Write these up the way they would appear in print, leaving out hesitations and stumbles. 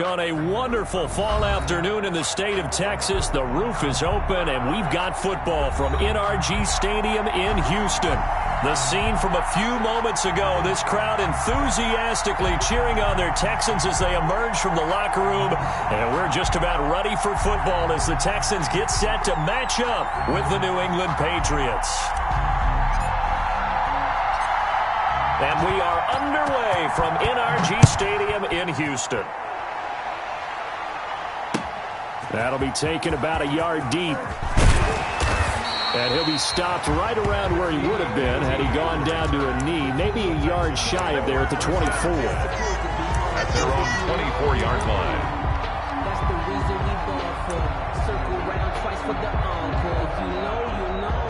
On a wonderful fall afternoon in the state of Texas, the roof is open, and we've got football from NRG Stadium in Houston. The scene from a few moments ago, this crowd enthusiastically cheering on their Texans as they emerge from the locker room, and we're just about ready for football as the Texans get set to match up with the New England Patriots. And we are underway from NRG Stadium in Houston. That'll be taken about a yard deep. And he'll be stopped right around where he would have been had he gone down to a knee, maybe a yard shy of there at the 24. At their own 24-yard line. That's the reason we ball for. Circle round twice for the encore. If you know, you know.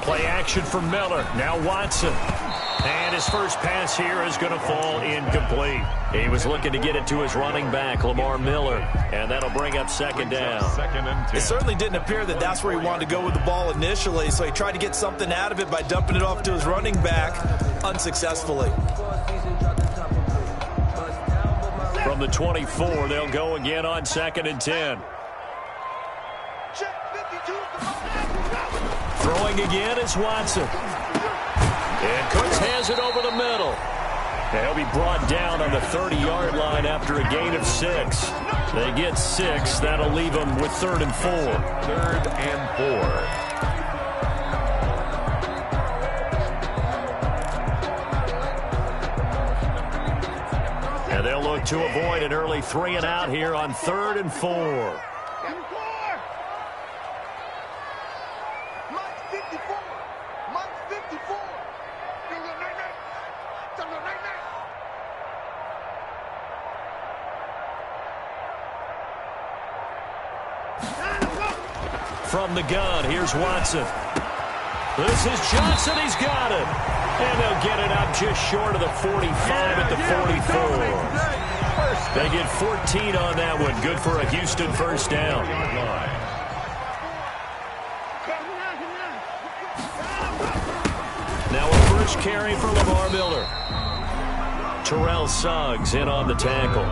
Play action for Miller. Now Watson. And his first pass here is going to fall incomplete. He was looking to get it to his running back, Lamar Miller. And that'll bring up second down. It certainly didn't appear that that's where he wanted to go with the ball initially, so he tried to get something out of it by dumping it off to his running back unsuccessfully. From the 24, they'll go again on 2nd and 10. Throwing again is Watson. And Cooks has it over the middle. And he'll be brought down on the 30-yard line after a gain of 6. They get 6. That'll leave them with 3rd and 4. 3rd and 4. And they'll look to avoid an early 3 and out here on 3rd and 4. From the gun, here's Watson. This is Johnson. He's got it. And they'll get it up just short of the 45 at the 44. They get 14 on that one. Good for a Houston first down. Now a first carry for Lamar Miller. Terrell Suggs in on the tackle.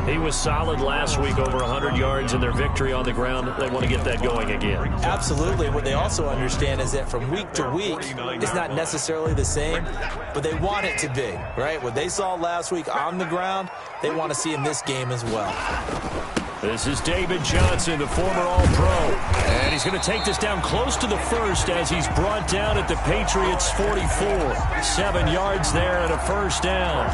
He was solid last week, over 100 yards in their victory on the ground. They want to get that going again. Absolutely. What they also understand is that from week to week, it's not necessarily the same, but they want it to be, right? What they saw last week on the ground, they want to see in this game as well. This is David Johnson, the former All-Pro. And he's going to take this down close to the first as he's brought down at the Patriots' 44. 7 yards there and a first down.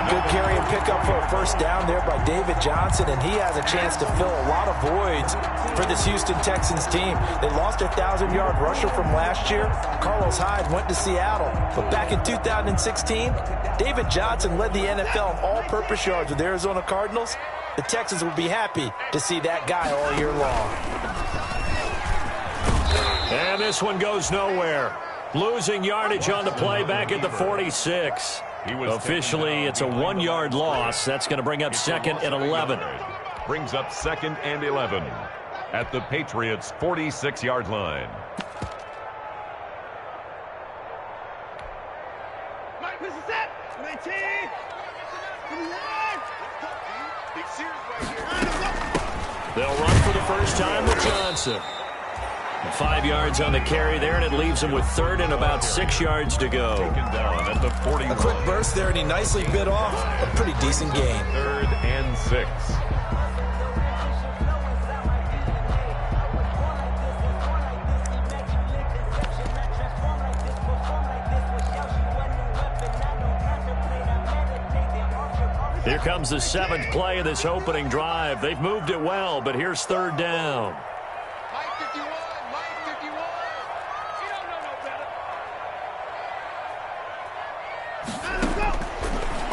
Good carry and pickup for a first down there by David Johnson, and he has a chance to fill a lot of voids for this Houston Texans team. They lost their 1,000-yard rusher from last year. Carlos Hyde went to Seattle. But back in 2016, David Johnson led the NFL in all-purpose yards with the Arizona Cardinals. The Texans will be happy to see that guy all year long. And this one goes nowhere. Losing yardage on the play back at the 46. Officially, it's a 1-yard loss. That's going to bring up 2nd and 11. Brings up 2nd and 11 at the Patriots' 46-yard line. They'll run for the first time with Johnson. 5 yards on the carry there, and it leaves him with 3rd and about 6 yards to go. Taken down at the 41. A quick burst there, and he nicely bit off a pretty decent gain. 3rd and 6. Here comes the 7th play of this opening drive. They've moved it well, but here's 3rd down.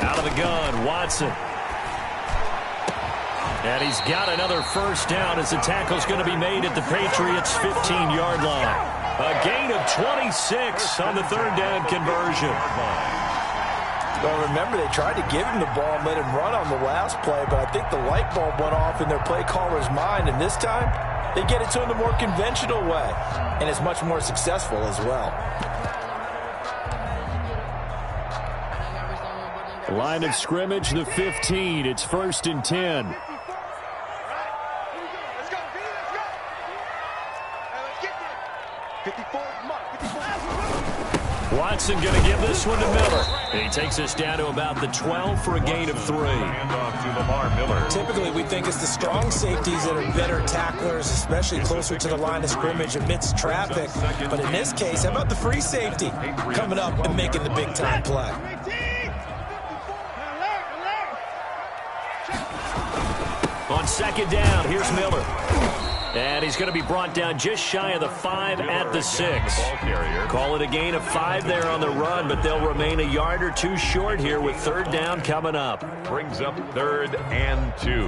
Out of the gun, Watson. And he's got another first down as the tackle's going to be made at the Patriots' 15-yard line. A gain of 26 on the third down conversion. Well, remember, they tried to give him the ball and let him run on the last play, but I think the light bulb went off in their play caller's mind, and this time they get it to him the more conventional way, and it's much more successful as well. Line of scrimmage, the 15. It's 1st and 10. Watson going to give this one to Miller. And he takes us down to about the 12 for a gain of 3. Handoff to Lamar Miller. Typically, we think it's the strong safeties that are better tacklers, especially closer to the line of scrimmage amidst traffic. But in this case, how about the free safety coming up and making the big-time play? On 2nd down, here's Miller. And he's going to be brought down just shy of the 5 at the 6. Call it a gain of 5 there on the run, but they'll remain a yard or 2 short here with 3rd down coming up. Brings up 3rd and 2.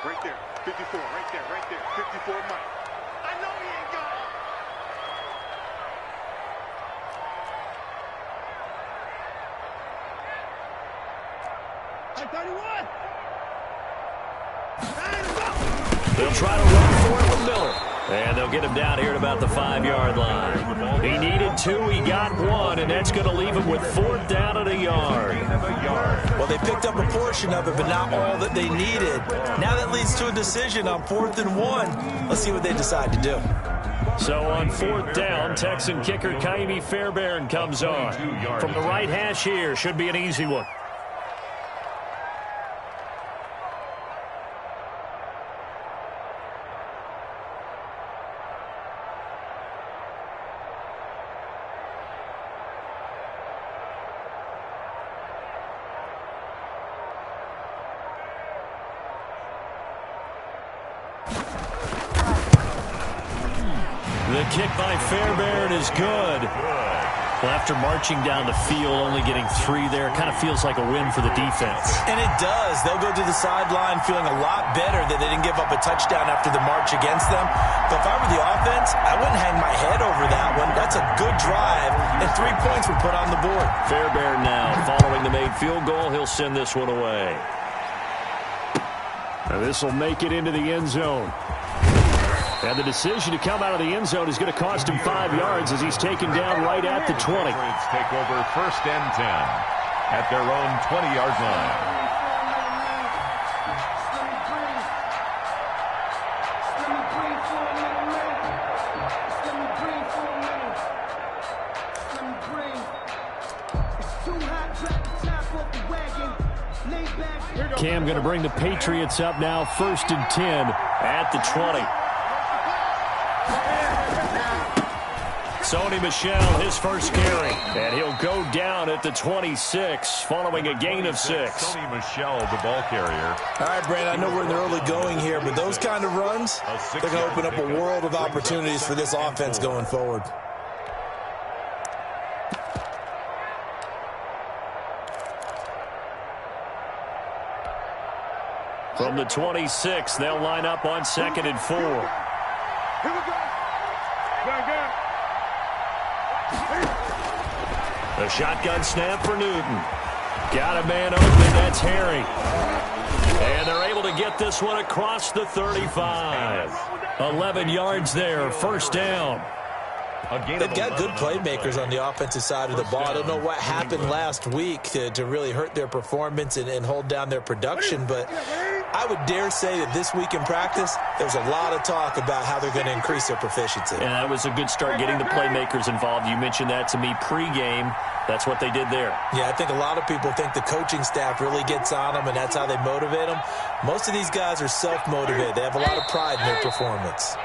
Right there, 54, right there, 54 Mike. I know he ain't got it. They'll try to run for it with Miller. And they'll get him down here at about the 5-yard line. He needed 2, he got 1, and that's going to leave him with 4th down at a yard. Well, they picked up a portion of it, but not all that they needed. Now that leads to a decision on 4th and 1. Let's see what they decide to do. So on 4th down, Texan kicker Kaimi Fairbairn comes on. From the right hash here, should be an easy one. The kick by Fairbairn is good. Well, after marching down the field, only getting 3 there, kind of feels like a win for the defense. And it does. They'll go to the sideline feeling a lot better that they didn't give up a touchdown after the march against them. But if I were the offense, I wouldn't hang my head over that one. That's a good drive, and 3 points were put on the board. Fairbairn now, following the made field goal, he'll send this one away. And this will make it into the end zone. And the decision to come out of the end zone is going to cost him 5 yards as he's taken down right at the 20. Take over 1st and 10 at their own 20-yard line. Cam going to bring the Patriots up now, 1st and 10 at the 20. Sony Michel, his first carry, and he'll go down at the 26 following a gain of 6. Sony Michel, the ball carrier. All right, Brandon, I know we're in the early going here, but those kind of runs, they're going to open up a world of opportunities for this offense going forward. From the 26, they'll line up on 2nd and 4. Here we go. Go. The shotgun snap for Newton. Got a man open, that's Harry. And they're able to get this one across the 35. 11 yards there, 1st down. They've got good playmakers on the offensive side of the ball. I don't know what happened last week to really hurt their performance and hold down their production, but I would dare say that this week in practice, there's a lot of talk about how they're going to increase their proficiency. And that was a good start getting the playmakers involved. You mentioned that to me pregame. That's what they did there. Yeah, I think a lot of people think the coaching staff really gets on them, and that's how they motivate them. Most of these guys are self-motivated. They have a lot of pride in their performance.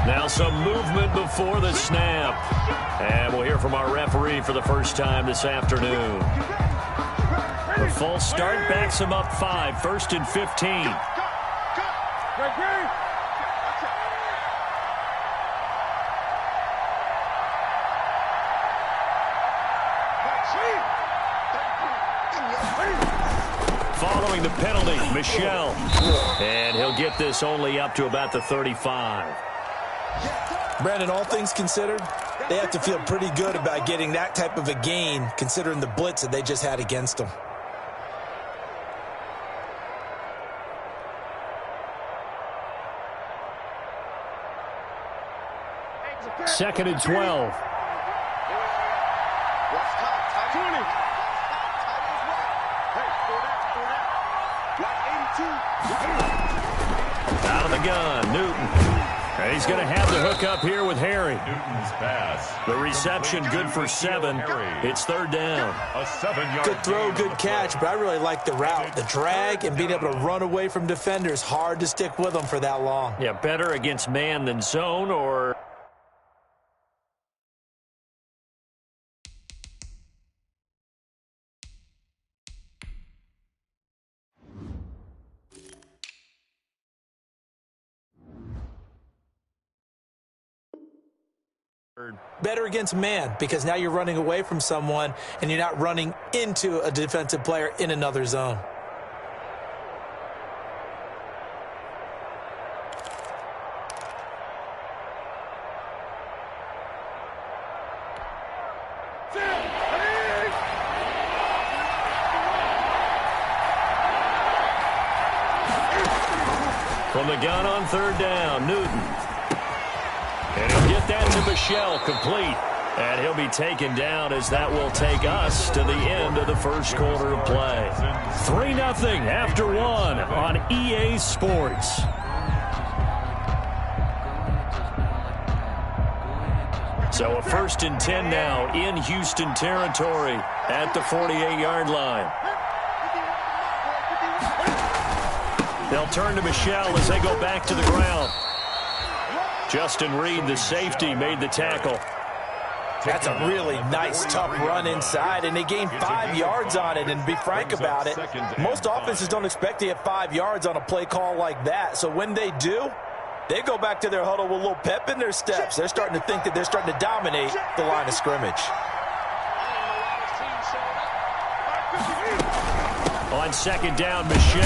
Now some movement before the snap. And we'll hear from our referee for the first time this afternoon. The false start backs him up 5, 1st and 15. Following the penalty, Michel. And he'll get this only up to about the 35. Brandon, all things considered, they have to feel pretty good about getting that type of a gain, considering the blitz that they just had against them. Second and 12. Out of the gun, Newton. And he's going to have the hook up here with Harry. Newton's pass. The reception good for 7. It's third down. A 7-yard Good throw, gain good on the catch, play. but I really like the route. The drag and being able to run away from defenders, hard to stick with them for that long. Yeah, better against man than zone, or... Better against man, because now you're running away from someone and you're not running into a defensive player in another zone. From the gun on third down, Newton. And he'll get that to Michel, complete. And he'll be taken down as that will take us to the end of the first quarter of play. 3-0 after 1 on EA Sports. So a 1st and 10 now in Houston territory at the 48-yard line. They'll turn to Michel as they go back to the ground. Justin Reed, the safety, made the tackle. That's a really nice, tough run inside, and they gained 5 yards on it. And to be frank about it, most offenses don't expect to get 5 yards on a play call like that. So when they do, they go back to their huddle with a little pep in their steps. They're starting to think that they're starting to dominate the line of scrimmage. On second down, Michel.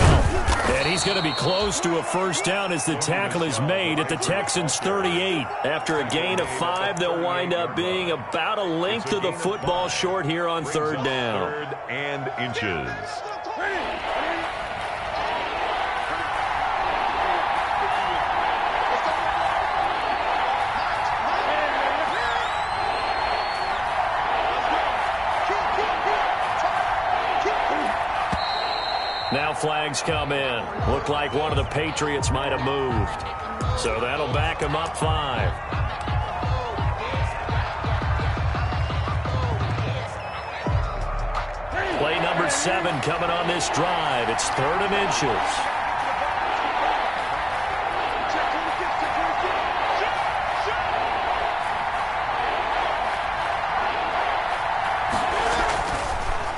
And he's going to be close to a first down as the tackle is made at the Texans' 38. After a gain of 5, they'll wind up being about a length of the football short here on third down. 3rd and inches. Now flags come in. Looked like one of the Patriots might have moved. So that'll back them up 5. Play number 7 coming on this drive. It's 3rd and inches.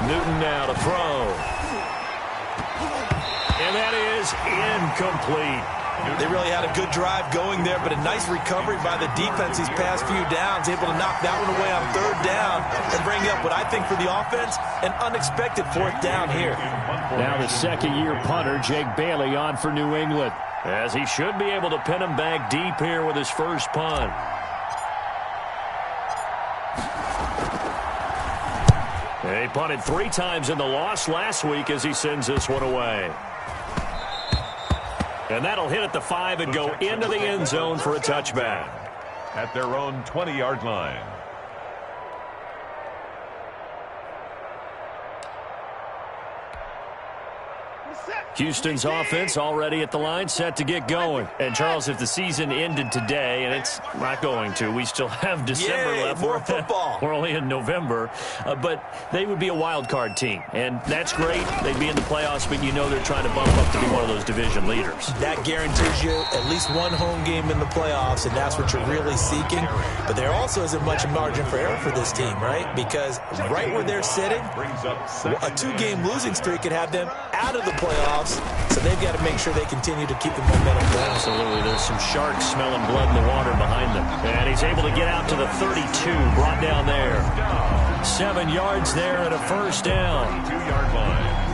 Newton now to throw. And that is incomplete. They really had a good drive going there, but a nice recovery by the defense these past few downs, able to knock that one away on third down and bring up what I think for the offense, an unexpected 4th down here. Now the second-year punter, Jake Bailey, on for New England, as he should be able to pin him back deep here with his first punt. He punted 3 times in the loss last week as he sends this one away. And that'll hit at the 5 and go into the end zone for a touchback. At their own 20-yard line. Houston's offense already at the line, set to get going. And, Charles, if the season ended today, and it's not going to, we still have December left. More football. We're only in November. But they would be a wild card team. And that's great. They'd be in the playoffs, but you know they're trying to bump up to be one of those division leaders. That guarantees you at least one home game in the playoffs, and that's what you're really seeking. But there also isn't much margin for error for this team, right? Because right where they're sitting, a 2-game losing streak could have them out of the playoffs. So they've got to make sure they continue to keep the momentum going. Absolutely. There's some sharks smelling blood in the water behind them. And he's able to get out to the 32, brought down there. 7 yards there and a first down. 2-yard line.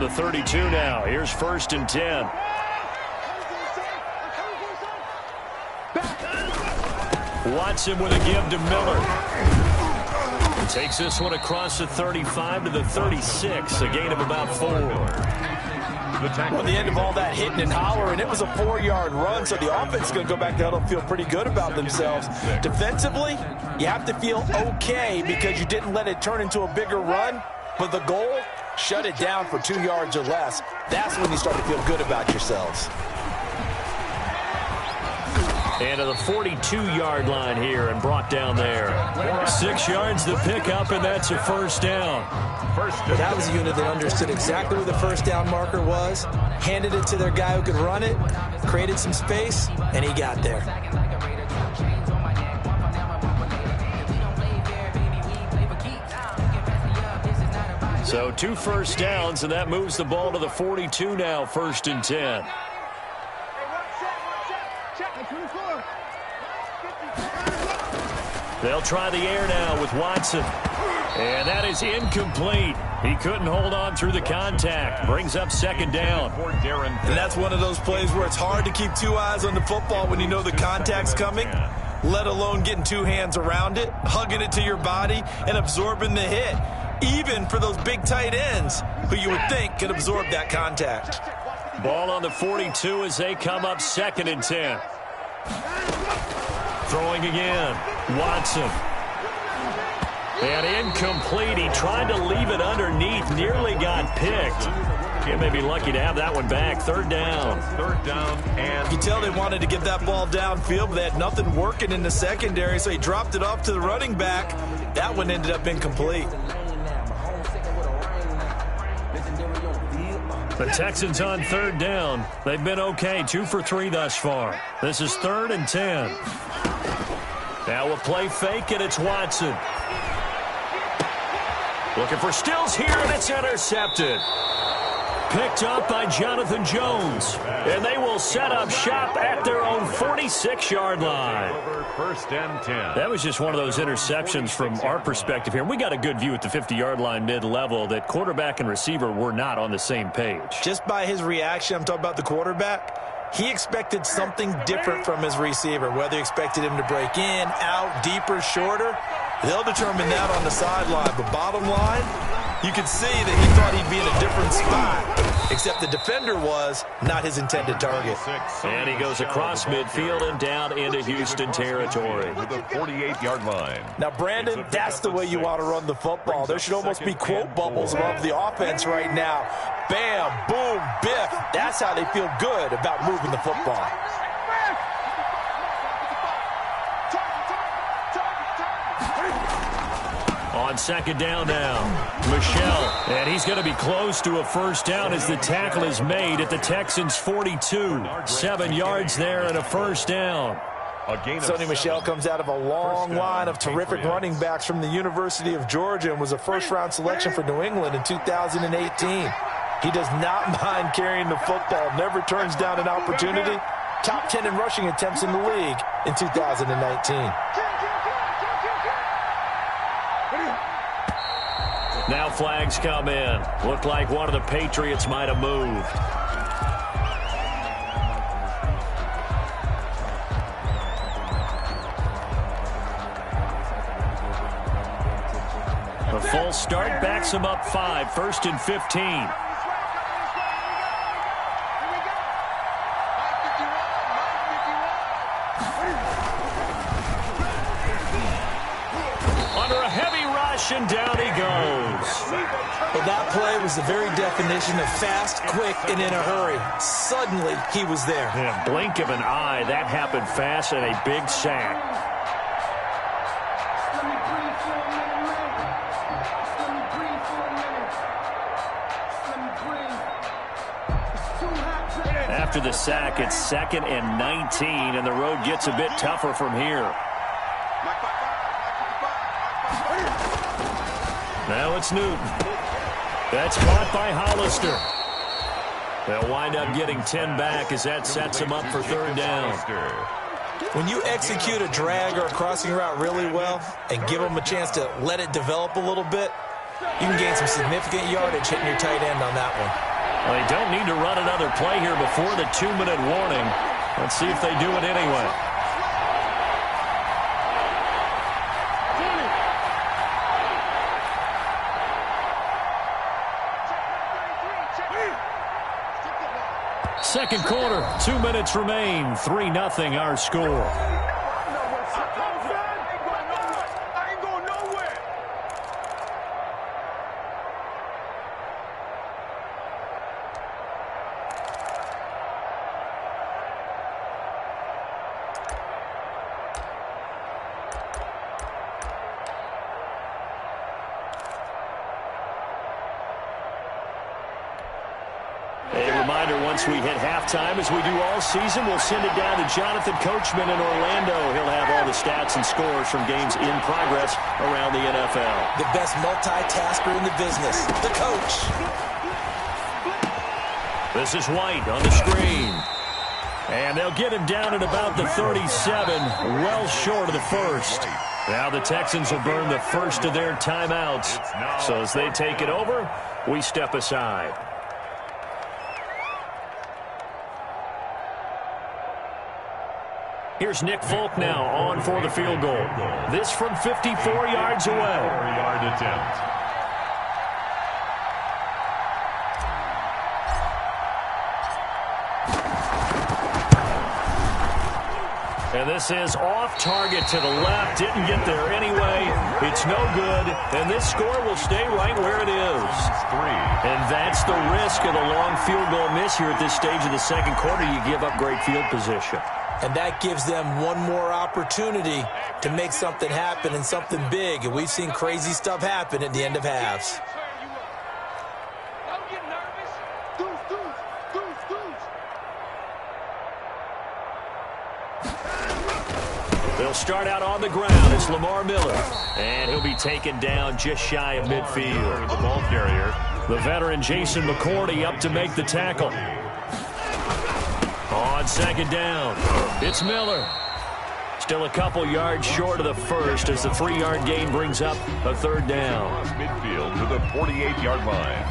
the 32 now. Here's 1st and 10. Watson with a give to Miller. He takes this one across the 35 to the 36, a gain of about 4. Well, the end of all that hitting and hollering, it was a 4-yard run, so the offense is going to go back down and feel pretty good about themselves. Defensively, you have to feel okay because you didn't let it turn into a bigger run, but the goal, shut it down for 2 yards or less. That's when you start to feel good about yourselves. And to the 42-yard line here and brought down there. 6 yards to pick up, and that's a 1st down. That was a unit that understood exactly where the 1st down marker was, handed it to their guy who could run it, created some space, and he got there. So 2 first downs, and that moves the ball to the 42 now, 1st and 10. They'll try the air now with Watson. And that is incomplete. He couldn't hold on through the contact. Brings up 2nd down. And that's one of those plays where it's hard to keep 2 eyes on the football when you know the contact's coming, let alone getting 2 hands around it, hugging it to your body, and absorbing the hit, even for those big tight ends who you would think could absorb that contact. Ball on the 42 as they come up 2nd and 10. Throwing again. Watson. And incomplete. He tried to leave it underneath. Nearly got picked. He may be lucky to have that one back. 3rd down. 3rd down. And you tell they wanted to get that ball downfield, but they had nothing working in the secondary, so he dropped it off to the running back. That one ended up incomplete. The Texans on 3rd down. They've been okay. 2 for 3 thus far. This is 3rd and 10. Now a play fake, and it's Watson. Looking for Stills here, and it's intercepted. Picked up by Jonathan Jones. And they will set up shop at their own 46-yard line. 1st and 10. That was just one of those interceptions from our perspective here. We got a good view at the 50-yard line mid-level that quarterback and receiver were not on the same page. Just by his reaction, I'm talking about the quarterback, he expected something different from his receiver, whether he expected him to break in, out, deeper, shorter. They'll determine that on the sideline. But bottom line, you could see that he thought he'd be in a different spot, except the defender was not his intended target. And he goes across midfield and down into Houston territory. To the 48-yard line. Now, Brandon, that's the way you want to run the football. There should almost be quote bubbles above the offense right now. Bam, boom, biff. That's how they feel good about moving the football. On 2nd down now, Michel. And he's going to be close to a 1st down as the tackle is made at the Texans' 42. 7 yards there and a 1st down. Sonny Michel comes out of a long line of terrific running backs from the University of Georgia and was a 1st-round selection for New England in 2018. He does not mind carrying the football, never turns down an opportunity. Top 10 in rushing attempts in the league in 2019. Now flags come in. Looked like one of the Patriots might have moved. A full start backs him up 5. 1st and 15. And down he goes. Well, that play was the very definition of fast, quick, and in a hurry. Suddenly, he was there. In a blink of an eye, that happened fast and a big sack. After the sack, it's 2nd and 19, and the road gets a bit tougher from here. Now it's Newton. That's caught by Hollister. They'll wind up getting 10 back as that sets him up for 3rd down. When you execute a drag or a crossing route really well and give them a chance to let it develop a little bit, you can gain some significant yardage hitting your tight end on that one. Well, they don't need to run another play here before the 2-minute warning. Let's see if they do it anyway. Second quarter, 2 minutes remain. 3-0 our score. Once we hit halftime, as we do all season, we'll send it down to Jonathan Coachman in Orlando. He'll have all the stats and scores from games in progress around the NFL. The best multitasker in the business, the coach. This is White on the screen. And they'll get him down at about the 37, well short of the first. Now the Texans will burn the first of their timeouts. So as they take it over, we step aside. Here's Nick Folk now on for the field goal. This from 54 yards away. 4-yard attempt. And this is off target to the left. Didn't get there anyway. It's no good. And this score will stay right where it is. And that's the risk of the long field goal miss here at this stage of the second quarter. You give up great field position. And that gives them one more opportunity to make something happen and something big. And we've seen crazy stuff happen at the end of halves. Don't get nervous. They'll start out on the ground. It's Lamar Miller. And he'll be taken down just shy of midfield. The ball carrier. The veteran Jason McCourty up to make the tackle. On second down, it's Miller. Still a couple yards short of the first as the 3-yard gain brings up a third down. Midfield to the 48-yard line.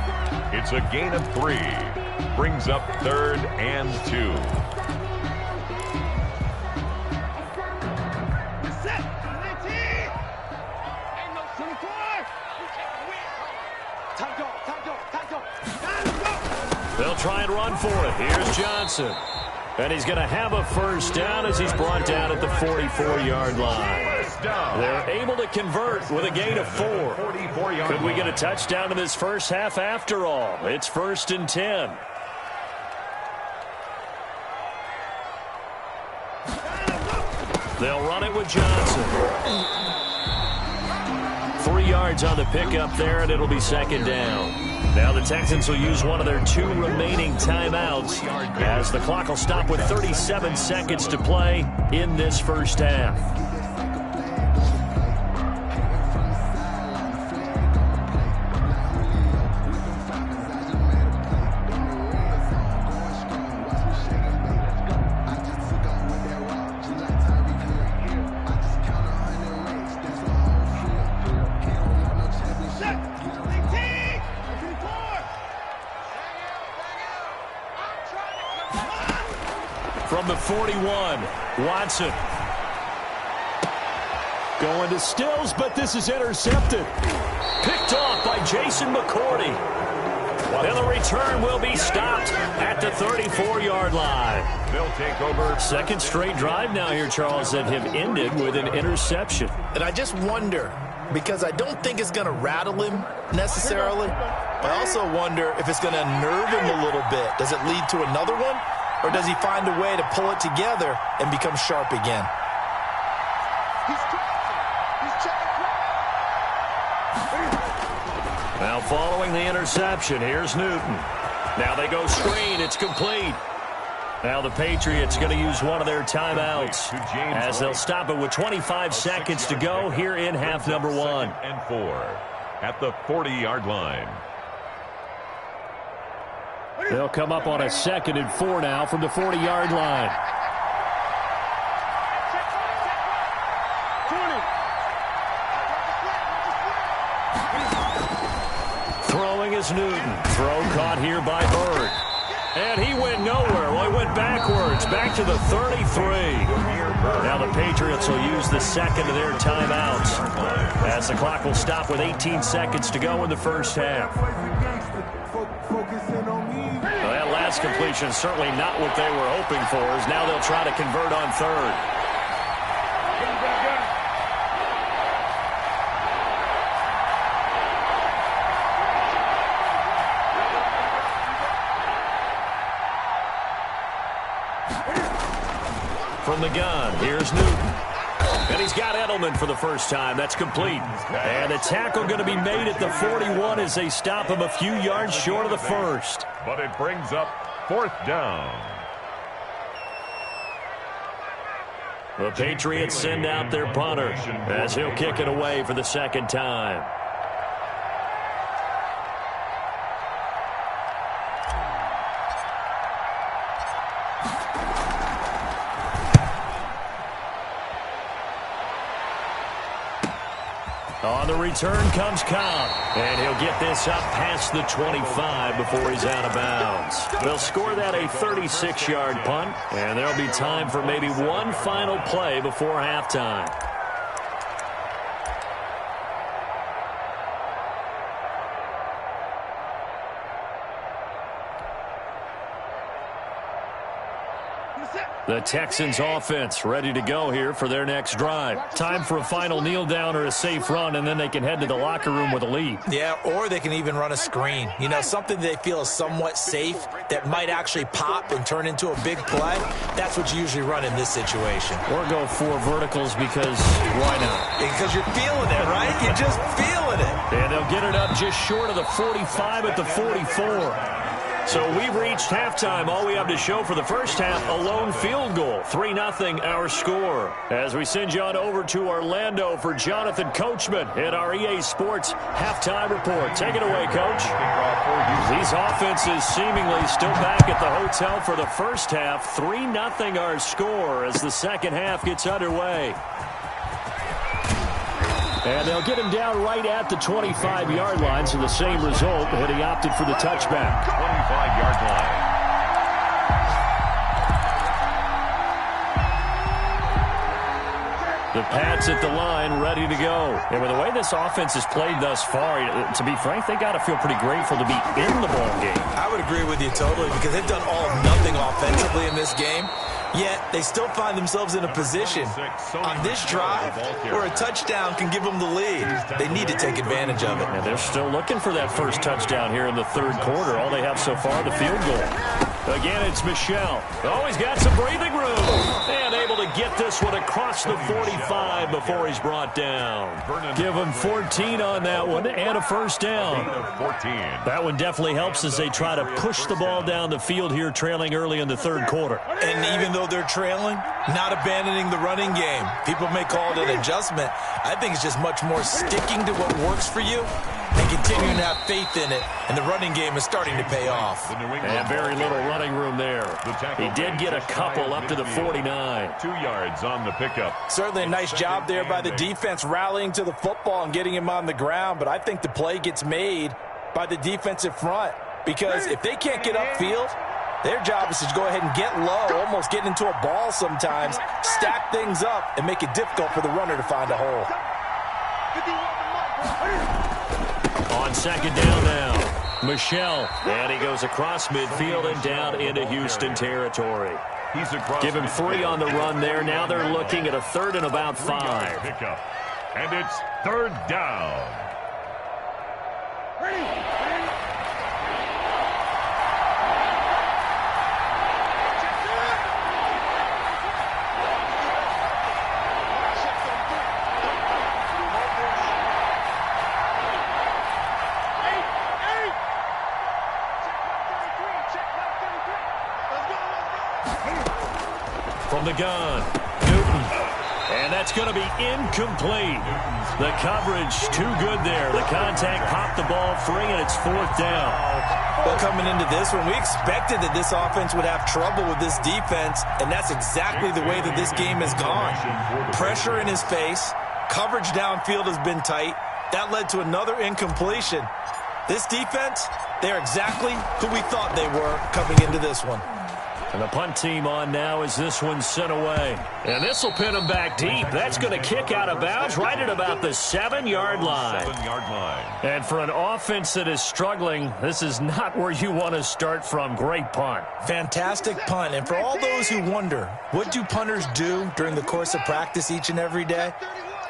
It's a gain of 3. Brings up 3rd and 2. They'll try and run for it. Here's Johnson. And he's going to have a first down as he's brought down at the 44-yard line. They're able to convert with a gain of 4. Could we get a touchdown in this first half after all? It's 1st and 10. They'll run it with Johnson. 3 yards on the pickup there, and it'll be second down. Now the Texans will use one of their 2 remaining timeouts as the clock will stop with 37 seconds to play in this first half. From the 41, Watson. Going to Stills, but this is intercepted. Picked off by Jason McCourty. And the return will be stopped at the 34-yard line. They'll take over. Second straight drive now here, Charles, that have ended with an interception. And I just wonder, because I don't think it's going to rattle him necessarily. I also wonder if it's going to unnerve him a little bit. Does it lead to another one? Or does he find a way to pull it together and become sharp again? Now following the interception, here's Newton. Now they go screen. It's complete. Now the Patriots going to use one of their timeouts as they'll stop it with 25 seconds to go here in half number 1. And 4 at the 40-yard line. They'll come up on a 2nd and 4 now from the 40-yard line. is Newton. Throw caught here by Bird. And he went nowhere. Well, he went backwards, back to the 33. Now the Patriots will use the second of their timeouts as the clock will stop with 18 seconds to go in the first half. Well, that last completion is certainly not what they were hoping for, as now they'll try to convert on third. From the gun, here's Newton. And he's got Edelman for the first time. That's complete. And a tackle going to be made at the 41 as they stop him a few yards short of the first. But it brings up fourth down. The Patriots send out their punter as he'll kick it away for the second time. On the return comes Cobb, and he'll get this up past the 25 before he's out of bounds. They'll score that a 36-yard punt, and there'll be time for maybe one final play before halftime. The Texans offense ready to go here for their next drive. Time for a final kneel down or a safe run, and then they can head to the locker room with a lead. Yeah, or they can even run a screen. You know, something they feel is somewhat safe that might actually pop and turn into a big play. That's what you usually run in this situation. Or go 4 verticals because why not? Because you're feeling it, right? You're just feeling it. And they'll get it up just short of the 45 at the 44. So we've reached halftime. All we have to show for the first half, a lone field goal. 3-0 our score. As we send you on over to Orlando for Jonathan Coachman in our EA Sports halftime report. Take it away, Coach. These offenses seemingly still back at the hotel for the first half. 3-0 our score as the second half gets underway. And they'll get him down right at the 25-yard line, so the same result, but he opted for the touchback. 25-yard line. The Pats at the line, ready to go. And with the way this offense has played thus far, to be frank, they got to feel pretty grateful to be in the ball game. I would agree with you totally, because they've done all or nothing offensively in this game. Yet, they still find themselves in a position on this drive where a touchdown can give them the lead. They need to take advantage of it. And they're still looking for that first touchdown here in the third quarter. All they have so far, the field goal. Again, it's Michel. Oh, he's got some breathing room. And able to get this one across the 45 before he's brought down. Give him 14 on that one and a first down. That one definitely helps as they try to push the ball down the field here, trailing early in the third quarter. And even though they're trailing, not abandoning the running game. People may call it an adjustment. I think it's just much more sticking to what works for you and continuing to have faith in it. And the running game is starting to pay off. And very little running room there. He did get a couple up to the 49. 2 yards on the pickup. Certainly a nice job there by the defense rallying to the football and getting him on the ground. But I think the play gets made by the defensive front. Because if they can't get upfield, their job is to go ahead and get low, almost get into a ball sometimes, stack things up, and make it difficult for the runner to find a hole. On second down now, Michel. And he goes across midfield and down into Houston territory. Give him 3 on the run there. Now they're looking at a third and about 5. Pickup. And it's third down. From the gun, Newton. And that's going to be incomplete. The coverage too good there. The contact popped the ball free, and it's fourth down. Well, coming into this one, we expected that this offense would have trouble with this defense, and that's exactly the way that this game has gone. Pressure in his face. Coverage downfield has been tight. That led to another incompletion. This defense, they're exactly who we thought they were coming into this one. And the punt team on now as this one's sent away. And this will pin them back deep. That's going to kick out of bounds right at about the 7-yard line. 7-yard line. And for an offense that is struggling, this is not where you want to start from. Great punt. Fantastic punt. And for all those who wonder, what do punters do during the course of practice each and every day?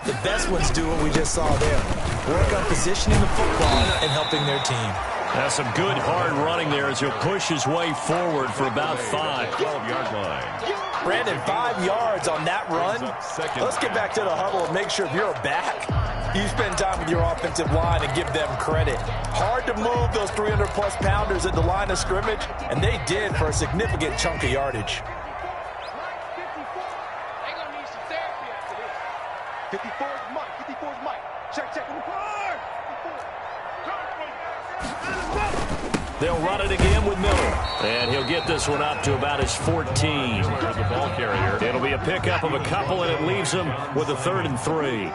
The best ones do what we just saw there. Work on positioning the football and helping their team. That's some good hard running there as he'll push his way forward for about 5. 12-yard line. Brandon, 5 yards on that run. Let's get back to the huddle and make sure if you're a back, you spend time with your offensive line and give them credit. Hard to move those 300-plus pounders at the line of scrimmage, and they did for a significant chunk of yardage. 54's Mike. 54's Mike. Check. They'll run it again with Miller. And he'll get this one up to about his 14. There's the ball carrier. It'll be a pickup of a couple, and it leaves him with a 3rd and 3.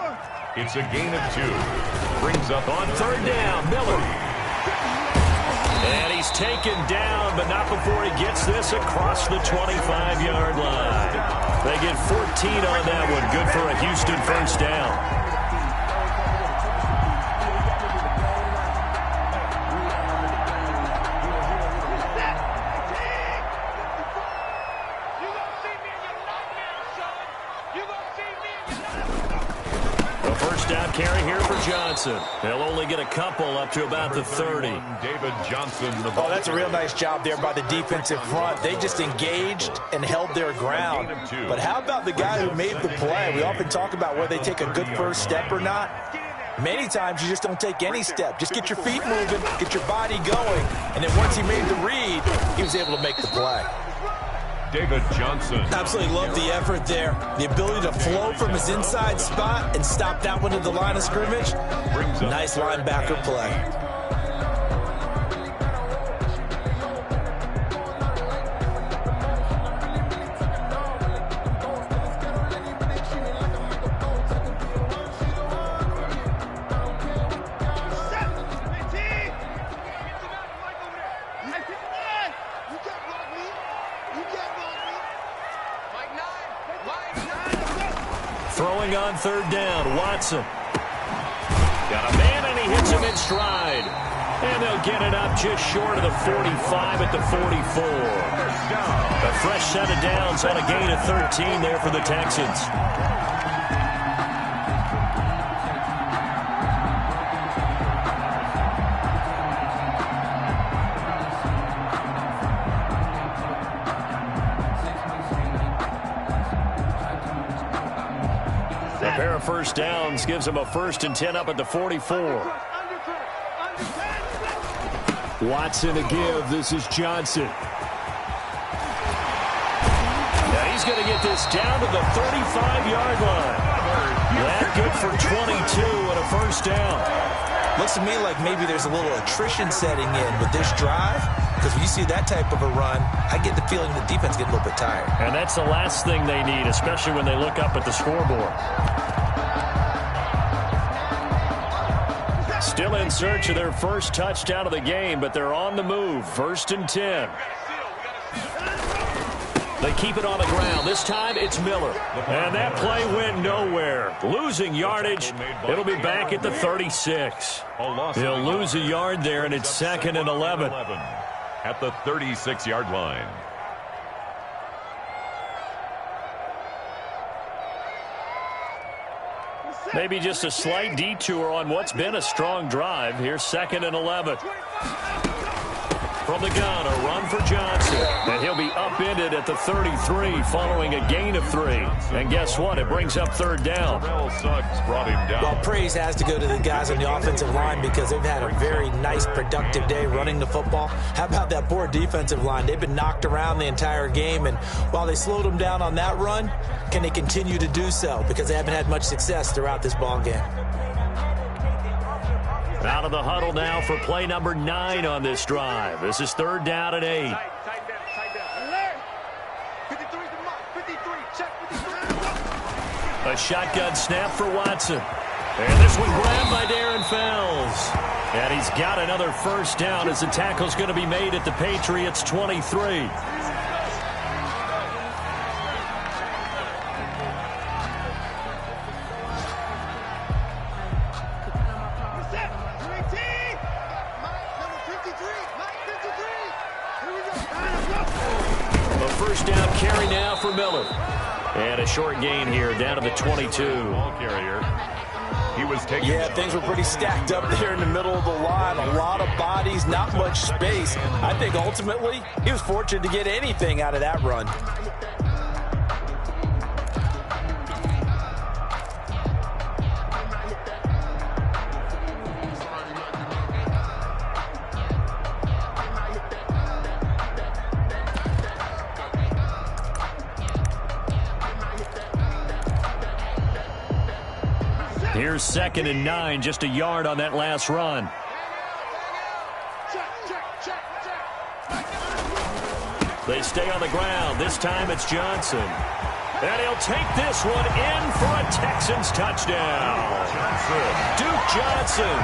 It's a gain of 2. Brings up On 3rd down, Miller. And he's taken down, but not before he gets this across the 25-yard line. They get 14 on that one. Good for a Houston first down. Carry here for Johnson. They'll only get a couple up to about the 30. David Johnson. Oh, that's a real nice job there by the defensive front. They just engaged and held their ground. But how about the guy who made the play? We often talk about whether they take a good first step or not. Many times you just don't take any step. Just get your feet moving, get your body going. And then once he made the read, he was able to make the play. David Johnson. Absolutely love the effort there. The ability to flow from his inside spot and stop that one at the line of scrimmage. Nice linebacker play. Throwing on 3rd down, Watson. Got a man, and he hits him in stride. And they'll get it up just short of the 45 at the 44. A fresh set of downs on a gain of 13 there for the Texans. First downs gives him a 1st and 10 up at the 44. Watson to give. This is Johnson. Now he's going to get this down to the 35-yard line. That good for 22 and a 1st down. Looks to me like maybe there's a little attrition setting in with this drive. Because when you see that type of a run, I get the feeling the defense gets a little bit tired. And that's the last thing they need, especially when they look up at the scoreboard. Still in search of their first touchdown of the game, but they're on the move. 1st and 10. They keep it on the ground. This time it's Miller. And that play went nowhere. Losing yardage. It'll be back at the 36. He'll lose a yard there, and it's 2nd and 11. At the 36-yard line. Maybe just a slight detour on what's been a strong drive. Here's 2nd and 11. From the gun, a run for Johnson. And he'll be upended at the 33 following a gain of 3. And guess what? It brings up 3rd down. Brought him down. Well, praise has to go to the guys on the offensive line because they've had a very nice, productive day running the football. How about that poor defensive line? They've been knocked around the entire game, and while they slowed them down on that run, can they continue to do so? Because they haven't had much success throughout this ball game. Out of the huddle now for play number 9 on this drive. This is 3rd down and 8. A shotgun snap for Watson. And this one grabbed by Darren Fells. And he's got another first down as the tackle's going to be made at the Patriots' 23. A first down carry now for Miller. And a short gain here down to the 22. Ball carrier. He was taking. Yeah, things were pretty stacked up there in the middle of the line. A lot of bodies, not much space. I think ultimately he was fortunate to get anything out of that run. Here's 2nd and 9, just a yard on that last run. They stay on the ground. This time it's Johnson. And he'll take this one in for a Texans touchdown. Duke Johnson,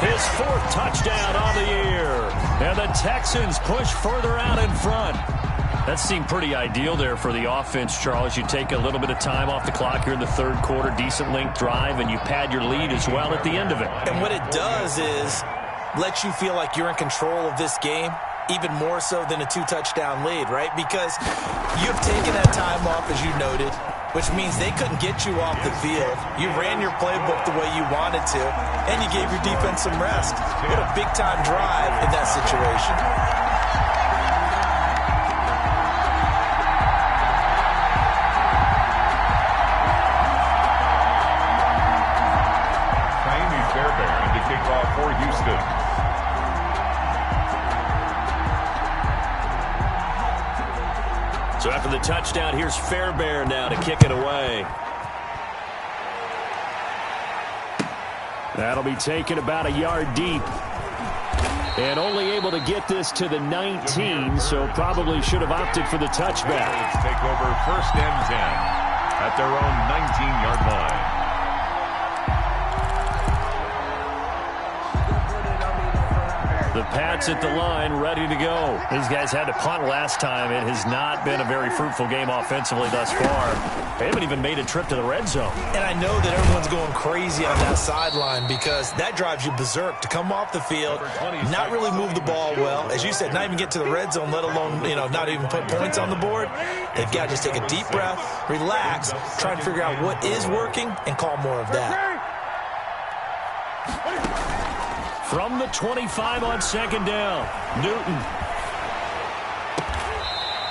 his 4th touchdown on the year. And the Texans push further out in front. That seemed pretty ideal there for the offense, Charles. You take a little bit of time off the clock here in the 3rd quarter, decent length drive, and you pad your lead as well at the end of it. And what it does is let you feel like you're in control of this game, even more so than a 2-touchdown lead, right? Because you've taken that time off, as you noted, which means they couldn't get you off the field. You ran your playbook the way you wanted to, and you gave your defense some rest. What a big-time drive in that situation. For Houston. So after the touchdown, here's Fairbairn now to kick it away. That'll be taken about a yard deep. And only able to get this to the 19, so probably should have opted for the touchback. Let's take over 1st and 10 at their own 19-yard line. The Pats at the line, ready to go. These guys had to punt last time. It has not been a very fruitful game offensively thus far. They haven't even made a trip to the red zone. And I know that everyone's going crazy on that sideline because that drives you berserk to come off the field, not really move the ball well. As you said, not even get to the red zone, let alone, not even put points on the board. They've got to just take a deep breath, relax, try and figure out what is working and call more of that. From the 25 on 2nd down, Newton.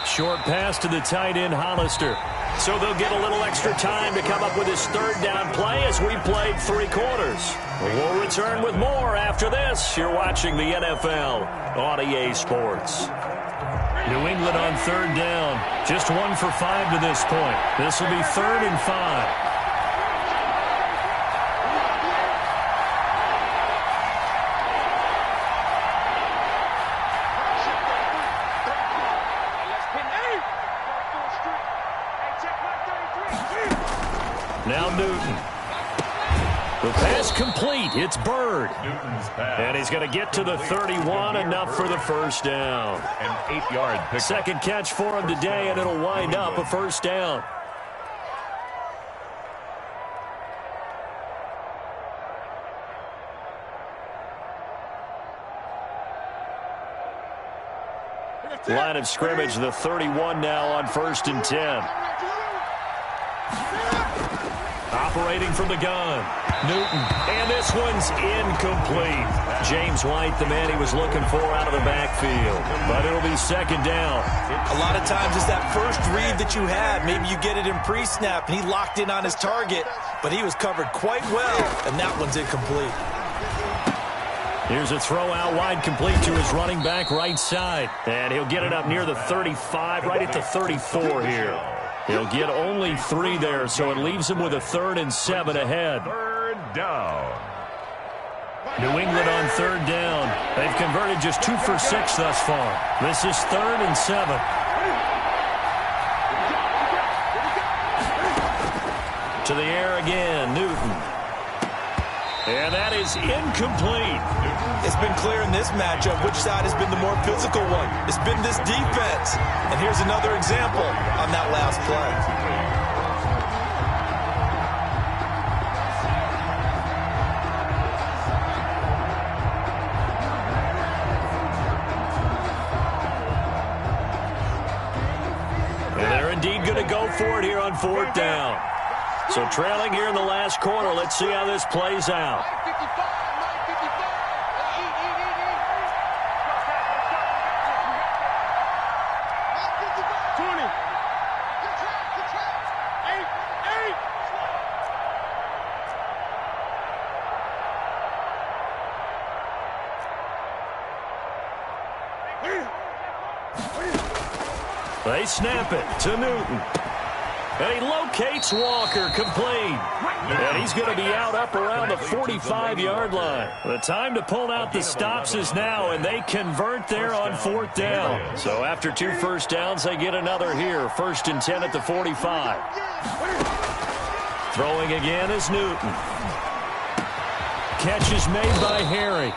Short pass to the tight end, Hollister. So they'll get a little extra time to come up with his 3rd down play as we played 3 quarters. We'll return with more after this. You're watching the NFL on EA Sports. New England on 3rd down. Just 1 for 5 to this point. This will be 3rd and 5. Now Newton. The pass complete. It's Bird. Newton's pass. And he's going to get to the 31, enough for the first down. An 8-yard pick. 2nd catch for him today, and it'll wind up a first down. Line of scrimmage, the 31 now on 1st and 10. Operating from the gun, Newton, and this one's incomplete. James White, the man he was looking for out of the backfield, but it'll be 2nd down. A lot of times it's that first read that you have. Maybe you get it in pre-snap, and he locked in on his target, but he was covered quite well, and that one's incomplete. Here's a throw out wide, complete to his running back right side, and he'll get it up near the 35, right at the 34 here. He'll get only 3 there, so it leaves him with a 3rd and 7 ahead. 3rd down. New England on 3rd down. They've converted just 2 for 6 thus far. This is 3rd and 7. To the air again, Newton. And that is incomplete. It's been clear in this matchup which side has been the more physical one. It's been this defense. And here's another example on that last play. And they're indeed going to go for it here on 4th down. So trailing here in the last quarter, let's see how this plays out. They snap it to Newton. And he locates Walker, complete. And he's going to be out up around the 45-yard line. The time to pull out the stops is now, and they convert there on 4th down. So after 2 first downs, they get another here. 1st and 10 at the 45. Throwing again is Newton. Catch is made by Harry.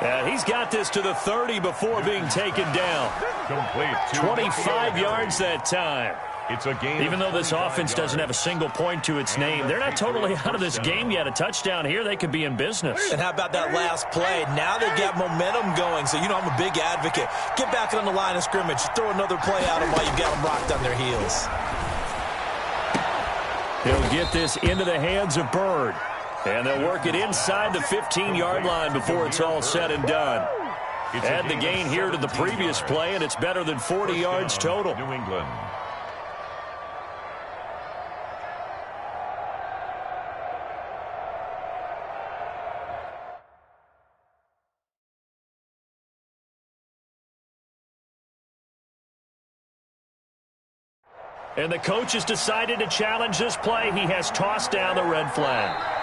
And he's got this to the 30 before being taken down. Complete. 25 yards that time. It's a game. Even though this offense doesn't have a single point to its name, they're not totally out of this game yet. A touchdown here, they could be in business. And how about that last play? Now they got momentum going, so you know I'm a big advocate. Get back on the line of scrimmage. Throw another play at them while you've got them rocked on their heels. He'll get this into the hands of Bird. And they'll work it inside the 15-yard line before it's all said and done. Add the gain here to the previous play, and it's better than 40 yards total. New England. And the coach has decided to challenge this play. He has tossed down the red flag.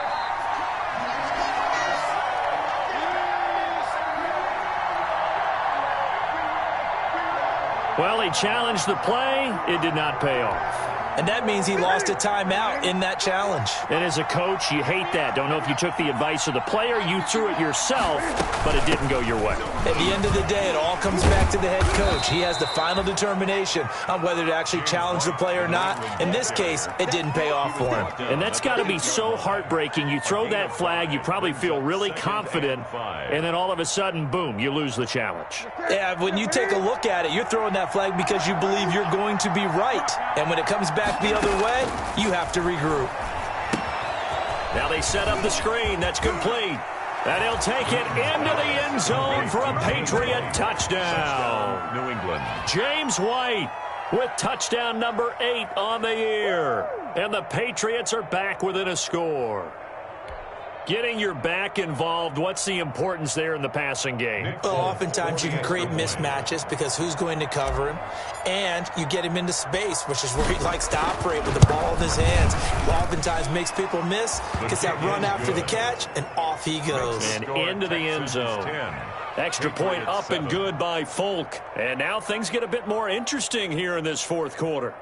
Well, he challenged the play. It did not pay off. And that means he lost a timeout in that challenge. And as a coach, you hate that. Don't know if you took the advice of the player, you threw it yourself, but it didn't go your way. At the end of the day, it all comes back to the head coach. He has the final determination on whether to actually challenge the play or not. In this case, it didn't pay off for him. And that's got to be so heartbreaking. You throw that flag, you probably feel really confident, and then all of a sudden, boom, you lose the challenge. Yeah, when you take a look at it, you're throwing that flag because you believe you're going to be right. And when it comes back the other way, you have to regroup. Now they set up the screen. That's complete. And he'll take it into the end zone for a Patriot touchdown. New England. James White with touchdown number 8 on the year. And the Patriots are back within a score. Getting your back involved, what's the importance there in the passing game? Well, oftentimes you can create mismatches because who's going to cover him? And you get him into space, which is where he likes to operate with the ball in his hands. Oftentimes makes people miss, gets that run after the catch, and off he goes. And into the end zone. Extra point up and good by Folk. And now things get a bit more interesting here in this 4th quarter.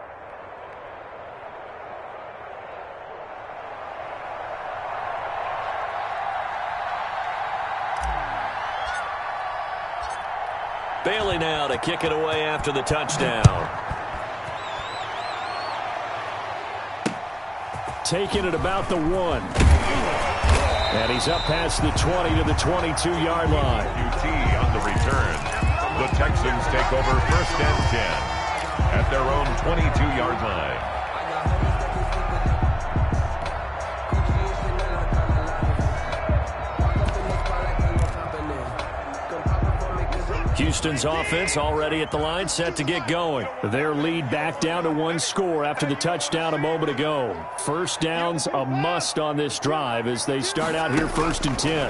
Bailey now to kick it away after the touchdown. Taking it about the 1. And he's up past the 20 to the 22-yard line. UT on the return. The Texans take over 1st and 10 at their own 22-yard line. Houston's offense already at the line, set to get going. Their lead back down to 1 score after the touchdown a moment ago. First down's a must on this drive as they start out here 1st and 10.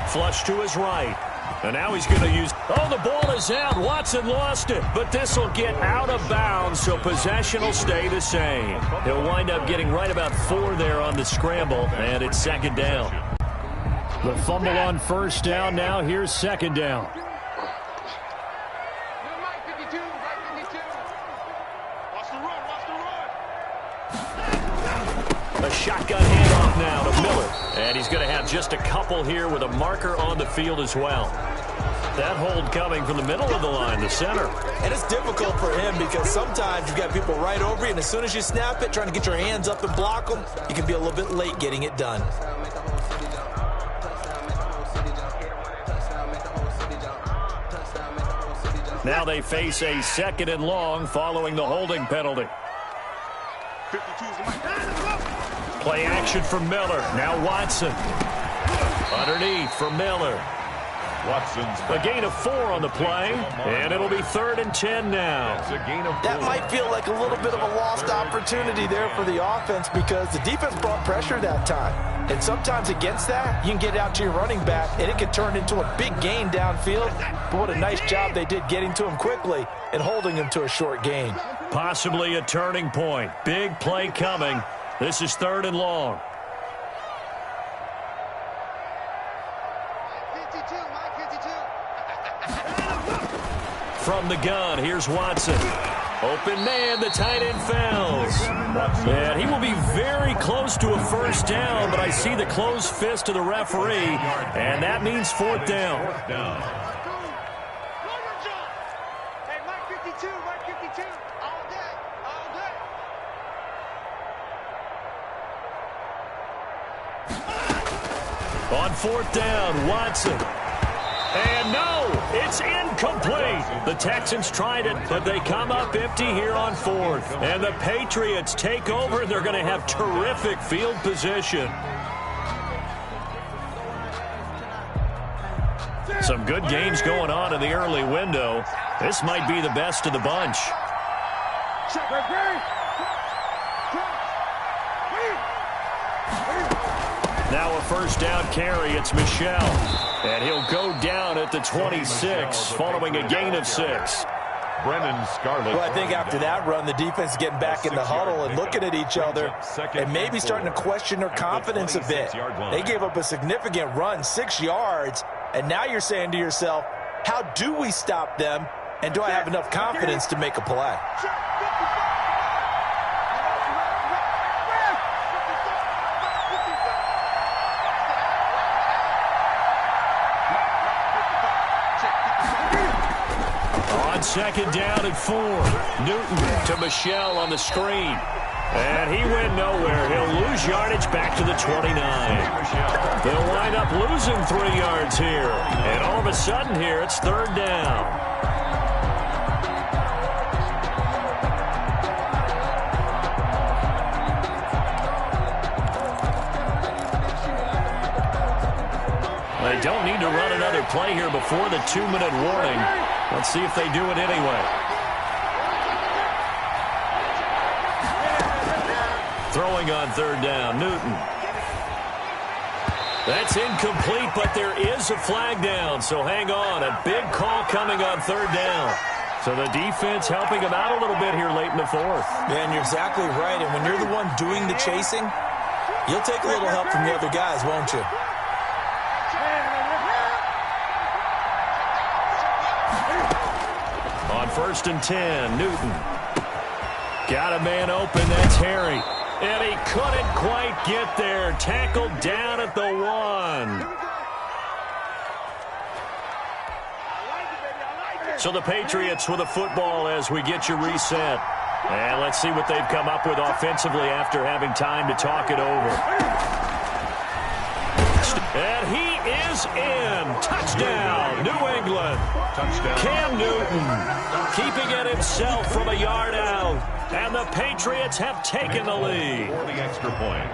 Flush to his right. And now he's going to use... Oh, the ball is out. Watson lost it. But this will get out of bounds, so possession will stay the same. He'll wind up getting right about 4 there on the scramble, and it's 2nd down. The fumble on 1st down. Now here's 2nd down. A shotgun hand now to Miller. And he's going to have just a couple here with a marker on the field as well. That hold coming from the middle of the line, the center. And it's difficult for him because sometimes you've got people right over you, and as soon as you snap it, trying to get your hands up and block them, you can be a little bit late getting it done. Now they face a 2nd and long following the holding penalty. Play action for Miller. Now Watson. Underneath for Miller. Watson's A gain of 4 on the play, and it'll be 3rd and 10 now. It's a gain of 4. That might feel like a little bit of a lost opportunity there for the offense because the defense brought pressure that time. And sometimes against that, you can get out to your running back, and it can turn into a big gain downfield. But what a nice job they did getting to him quickly and holding him to a short gain. Possibly a turning point. Big play coming. This is 3rd and long. From the gun, here's Watson. Open man, the tight end fails. And he will be very close to a 1st down, but I see the closed fist of the referee, and that means 4th down. Hey, Mike 52, Mike 52, all day, all day. On 4th down, Watson. And no, it's incomplete. The Texans tried it, but they come up empty here on 4th. And the Patriots take over. They're going to have terrific field position. Some good games going on in the early window. This might be the best of the bunch. Now a 1st down carry. It's Michel. And he'll go down at the 26 following a gain of 6. Brennan Scarlett. Well, I think after that run, the defense is getting back in the huddle and looking at each other and maybe starting to question their confidence a bit. They gave up a significant run, 6 yards, and now you're saying to yourself, how do we stop them, and do I have enough confidence to make a play? On 2nd down and 4. Newton to Michel on the screen. And he went nowhere. He'll lose yardage back to the 29. They'll wind up losing 3 yards here. And all of a sudden here, it's 3rd down. They don't need to run another play here before the 2-minute warning. Let's see if they do it anyway. Throwing on 3rd down, Newton. That's incomplete, but there is a flag down, so hang on. A big call coming on 3rd down. So the defense helping them out a little bit here late in the 4th. Man, you're exactly right, and when you're the one doing the chasing, you'll take a little help from the other guys, won't you? On 1st and 10, Newton. Got a man open, that's Harry. And he couldn't quite get there. Tackled down at the 1. So the Patriots with a football as we get you reset. And let's see what they've come up with offensively after having time to talk it over. And he is in. Touchdown, New England. Touchdown. Cam Newton keeping it himself from a yard out. And the Patriots have taken the lead. For the extra point.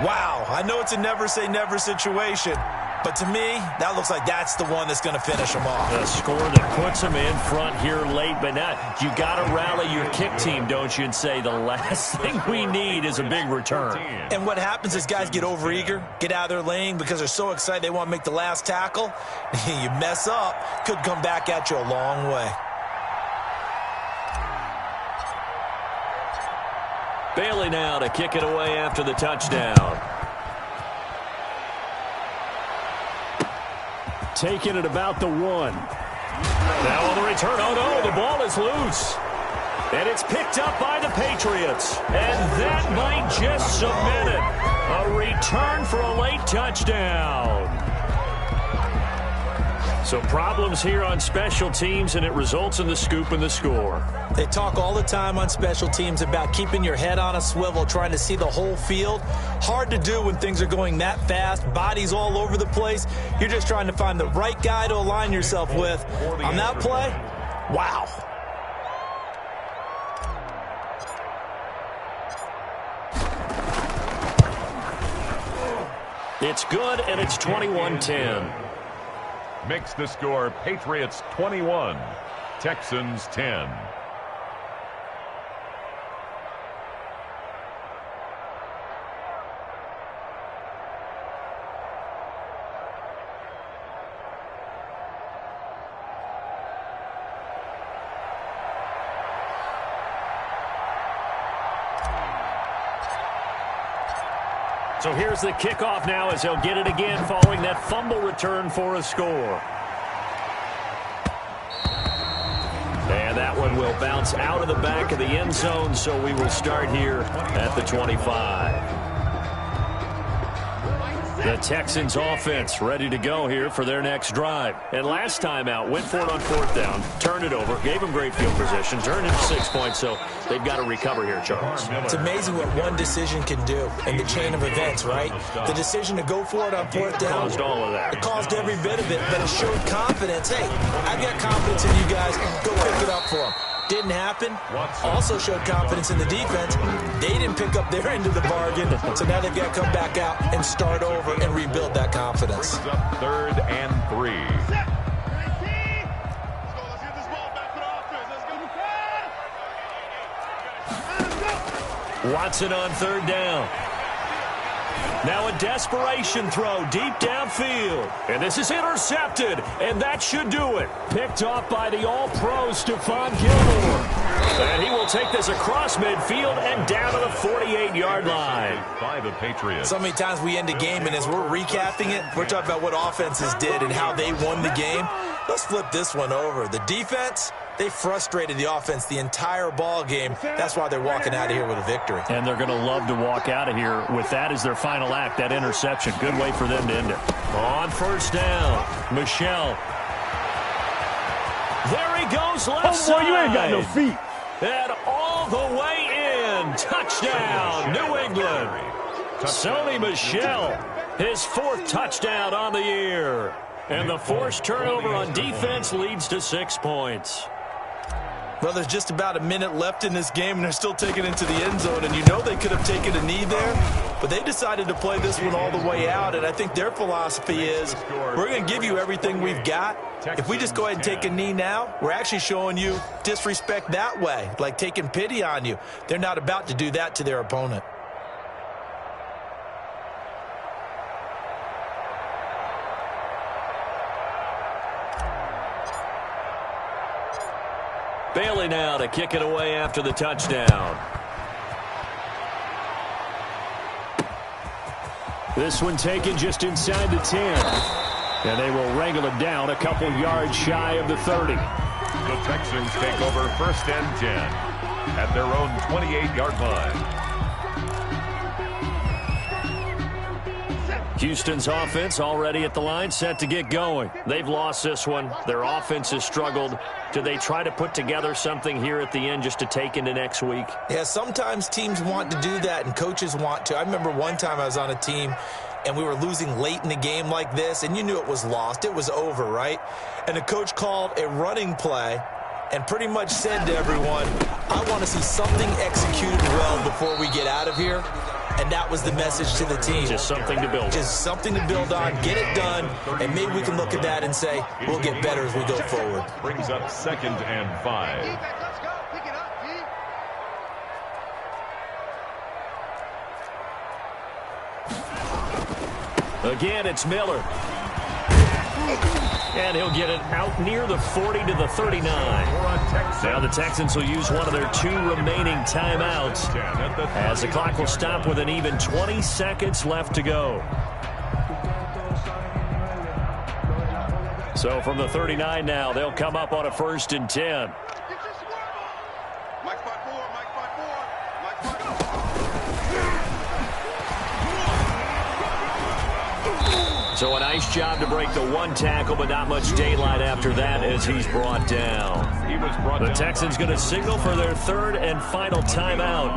Wow, I know it's a never-say-never situation, but to me, that looks like that's the one that's going to finish them off. The score that puts them in front here late, but now you got to rally your kick team, don't you, and say the last thing we need is a big return. And what happens is guys get overeager, get out of their lane because they're so excited they want to make the last tackle. You mess up, could come back at you a long way. Bailey now to kick it away after the touchdown. Taking it about the 1. Now on the return, oh no, the ball is loose. And it's picked up by the Patriots. And that might just cement it. A return for a late touchdown. So problems here on special teams, and it results in the scoop and the score. They talk all the time on special teams about keeping your head on a swivel, trying to see the whole field. Hard to do when things are going that fast, bodies all over the place. You're just trying to find the right guy to align yourself with. On that play, wow. It's good, and it's 21-10. Makes the score Patriots 21, Texans 10. So here's the kickoff now as they'll get it again following that fumble return for a score. And that one will bounce out of the back of the end zone, so we will start here at the 25. The Texans offense ready to go here for their next drive. And last time out, went for it on fourth down, turned it over, gave them great field position, turned it to 6 points, so they've got to recover here, Charles. It's amazing what one decision can do in the chain of events, right? The decision to go for it on fourth down. Caused all of that. It caused every bit of it, but it showed confidence. Hey, I've got confidence in you guys. Go pick it up for them. Didn't happen. Also showed confidence in the defense. They didn't pick up their end of the bargain, so now they've got to come back out and start over and rebuild that confidence. Brings up 3rd and 3. Watson on 3rd down. Now a desperation throw deep downfield. And this is intercepted, and that should do it. Picked off by the all-pro Stephon Gilmore. And he will take this across midfield and down to the 48-yard line. By the Patriots. So many times we end a game, and as we're recapping it, we're talking about what offenses did and how they won the game. Let's flip this one over. The defense, they frustrated the offense the entire ball game. That's why they're walking out of here with a victory. And they're going to love to walk out of here with that as their final act, that interception. Good way for them to end it. On 1st down, Michel. There he goes left side. You ain't got no feet. And all the way in. Touchdown, New England. Sony Michel, his 4th touchdown on the year. And the forced turnover on defense leads to 6 points. Well, there's just about a minute left in this game, and they're still taking it to the end zone. And you know they could have taken a knee there, but they decided to play this one all the way out. And I think their philosophy is, we're going to give you everything we've got. If we just go ahead and take a knee now, we're actually showing you disrespect that way, like taking pity on you. They're not about to do that to their opponent. Bailey now to kick it away after the touchdown. This one taken just inside the 10. And they will wrangle it down a couple yards shy of the 30. The Texans take over 1st and 10 at their own 28-yard line. Houston's offense already at the line, set to get going. They've lost this one. Their offense has struggled. Do they try to put together something here at the end just to take into next week? Yeah, sometimes teams want to do that, and coaches want to. I remember one time I was on a team, and we were losing late in the game like this, and you knew it was lost. It was over, right? And the coach called a running play and pretty much said to everyone, I want to see something executed well before we get out of here. And that was the message to the team. Just something to build on. Just something to build on, get it done, and maybe we can look at that and say, we'll get better as we go forward. Brings up 2nd and 5. Again, it's Miller. And he'll get it out near the 40 to the 39. Now the Texans will use one of their 2 remaining timeouts as the clock will stop with an even 20 seconds left to go. So from the 39 now, they'll come up on a 1st and 10. So a nice job to break the one tackle, but not much daylight after that as he's brought down. The Texans going to signal for their third and final timeout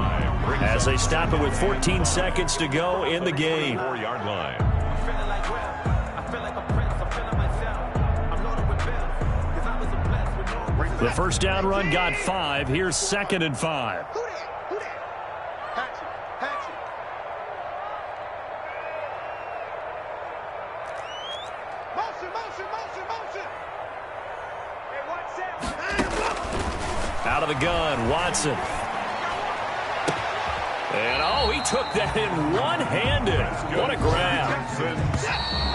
as they stop it with 14 seconds to go in the game. 4-yard line. The first down run got 5. Here's 2nd and 5. Out of the gun, Watson. And, oh, he took that in one-handed. What a grab.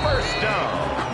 First down.